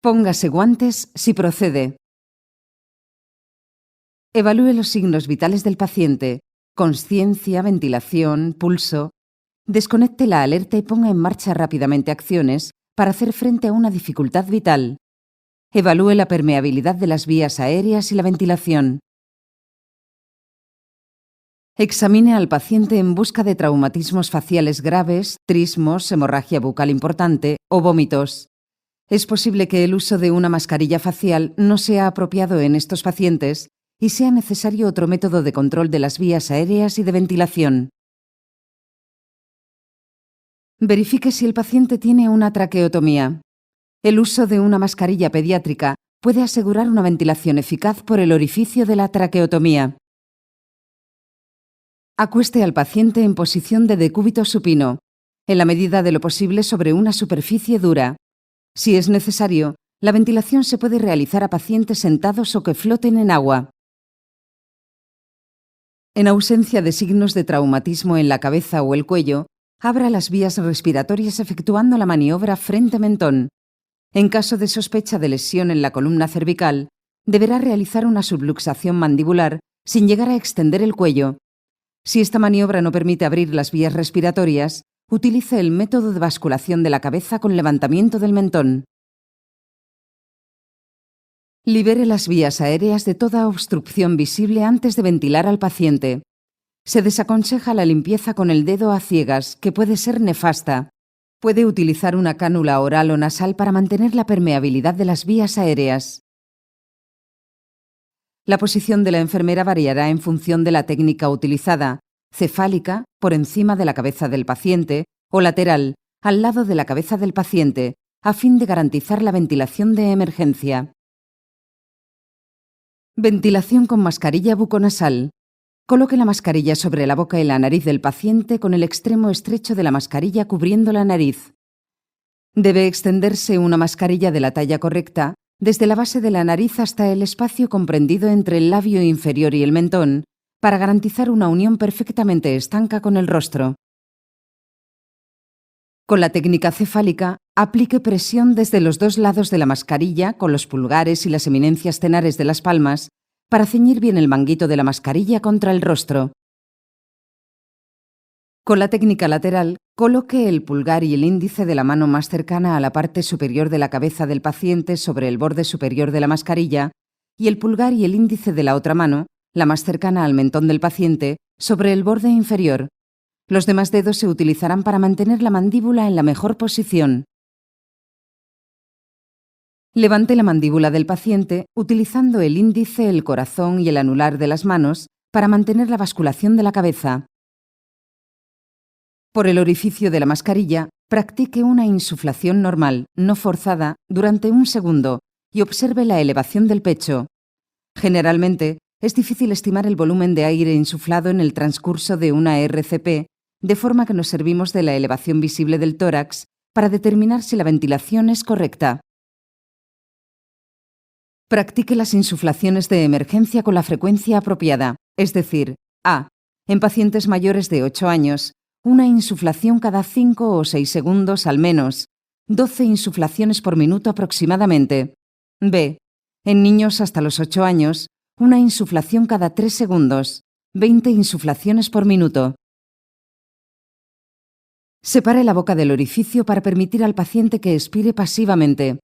Póngase guantes si procede. Evalúe los signos vitales del paciente: consciencia, ventilación, pulso. Desconecte la alerta y ponga en marcha rápidamente acciones para hacer frente a una dificultad vital. Evalúe la permeabilidad de las vías aéreas y la ventilación. Examine al paciente en busca de traumatismos faciales graves, trismos, hemorragia bucal importante o vómitos. Es posible que el uso de una mascarilla facial no sea apropiado en estos pacientes y sea necesario otro método de control de las vías aéreas y de ventilación. Verifique si el paciente tiene una traqueotomía. El uso de una mascarilla pediátrica puede asegurar una ventilación eficaz por el orificio de la traqueotomía. Acueste al paciente en posición de decúbito supino, en la medida de lo posible sobre una superficie dura. Si es necesario, la ventilación se puede realizar a pacientes sentados o que floten en agua. En ausencia de signos de traumatismo en la cabeza o el cuello, abra las vías respiratorias efectuando la maniobra frente-mentón. En caso de sospecha de lesión en la columna cervical, deberá realizar una subluxación mandibular sin llegar a extender el cuello. Si esta maniobra no permite abrir las vías respiratorias, utilice el método de basculación de la cabeza con levantamiento del mentón. Libere las vías aéreas de toda obstrucción visible antes de ventilar al paciente. Se desaconseja la limpieza con el dedo a ciegas, que puede ser nefasta. Puede utilizar una cánula oral o nasal para mantener la permeabilidad de las vías aéreas. La posición de la enfermera variará en función de la técnica utilizada: cefálica, por encima de la cabeza del paciente, o lateral, al lado de la cabeza del paciente, a fin de garantizar la ventilación de emergencia. Ventilación con mascarilla buconasal. Coloque la mascarilla sobre la boca y la nariz del paciente con el extremo estrecho de la mascarilla cubriendo la nariz. Debe extenderse una mascarilla de la talla correcta desde la base de la nariz hasta el espacio comprendido entre el labio inferior y el mentón, para garantizar una unión perfectamente estanca con el rostro. Con la técnica cefálica, aplique presión desde los dos lados de la mascarilla con los pulgares y las eminencias tenares de las palmas para ceñir bien el manguito de la mascarilla contra el rostro. Con la técnica lateral, coloque el pulgar y el índice de la mano más cercana a la parte superior de la cabeza del paciente sobre el borde superior de la mascarilla y el pulgar y el índice de la otra mano, la más cercana al mentón del paciente, sobre el borde inferior. Los demás dedos se utilizarán para mantener la mandíbula en la mejor posición. Levante la mandíbula del paciente utilizando el índice, el corazón y el anular de las manos para mantener la basculación de la cabeza. Por el orificio de la mascarilla, practique una insuflación normal, no forzada, durante 1 segundo y observe la elevación del pecho. Generalmente, es difícil estimar el volumen de aire insuflado en el transcurso de una RCP, de forma que nos servimos de la elevación visible del tórax para determinar si la ventilación es correcta. Practique las insuflaciones de emergencia con la frecuencia apropiada, es decir, a. En pacientes mayores de 8 años, una insuflación cada 5 o 6 segundos al menos, 12 insuflaciones por minuto aproximadamente. b. En niños hasta los 8 años, una insuflación cada 3 segundos, 20 insuflaciones por minuto. Separe la boca del orificio para permitir al paciente que expire pasivamente.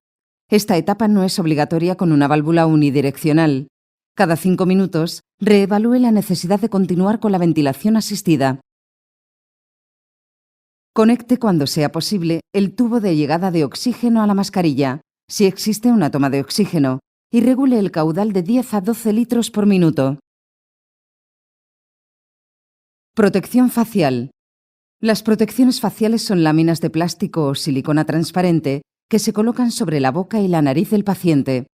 Esta etapa no es obligatoria con una válvula unidireccional. Cada 5 minutos, reevalúe la necesidad de continuar con la ventilación asistida. Conecte cuando sea posible el tubo de llegada de oxígeno a la mascarilla, si existe una toma de oxígeno, y regule el caudal de 10 a 12 litros por minuto. Protección facial. Las protecciones faciales son láminas de plástico o silicona transparente que se colocan sobre la boca y la nariz del paciente.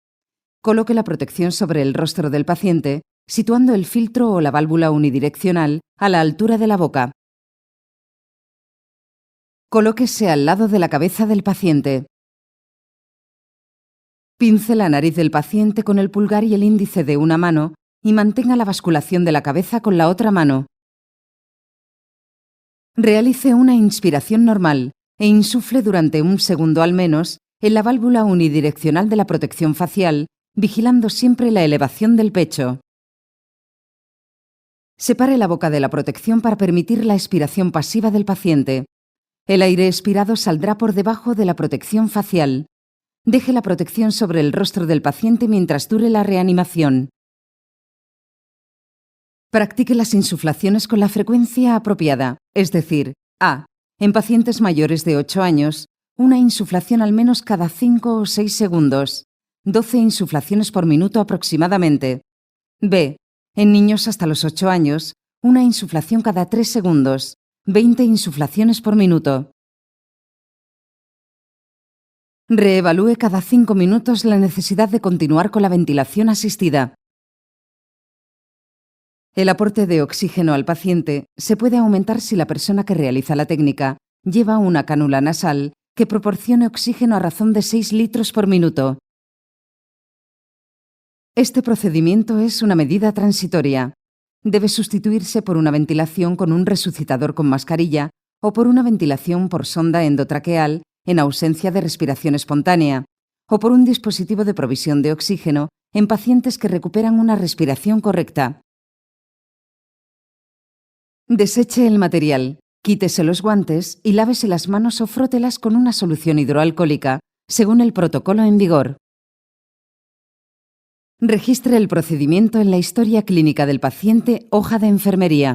Coloque la protección sobre el rostro del paciente, situando el filtro o la válvula unidireccional a la altura de la boca. Colóquese al lado de la cabeza del paciente. Pince la nariz del paciente con el pulgar y el índice de una mano y mantenga la basculación de la cabeza con la otra mano. Realice una inspiración normal e insufle durante 1 segundo al menos, en la válvula unidireccional de la protección facial, vigilando siempre la elevación del pecho. Separe la boca de la protección para permitir la expiración pasiva del paciente. El aire expirado saldrá por debajo de la protección facial. Deje la protección sobre el rostro del paciente mientras dure la reanimación. Practique las insuflaciones con la frecuencia apropiada, es decir, A. En pacientes mayores de 8 años, una insuflación al menos cada 5 o 6 segundos, 12 insuflaciones por minuto aproximadamente. B. En niños hasta los 8 años, una insuflación cada 3 segundos, 20 insuflaciones por minuto. Reevalúe cada 5 minutos la necesidad de continuar con la ventilación asistida. El aporte de oxígeno al paciente se puede aumentar si la persona que realiza la técnica lleva una cánula nasal que proporcione oxígeno a razón de 6 litros por minuto. Este procedimiento es una medida transitoria. Debe sustituirse por una ventilación con un resucitador con mascarilla o por una ventilación por sonda endotraqueal en ausencia de respiración espontánea, o por un dispositivo de provisión de oxígeno en pacientes que recuperan una respiración correcta. Deseche el material, quítese los guantes y lávese las manos o frótelas con una solución hidroalcohólica, según el protocolo en vigor. Registre el procedimiento en la historia clínica del paciente, hoja de enfermería.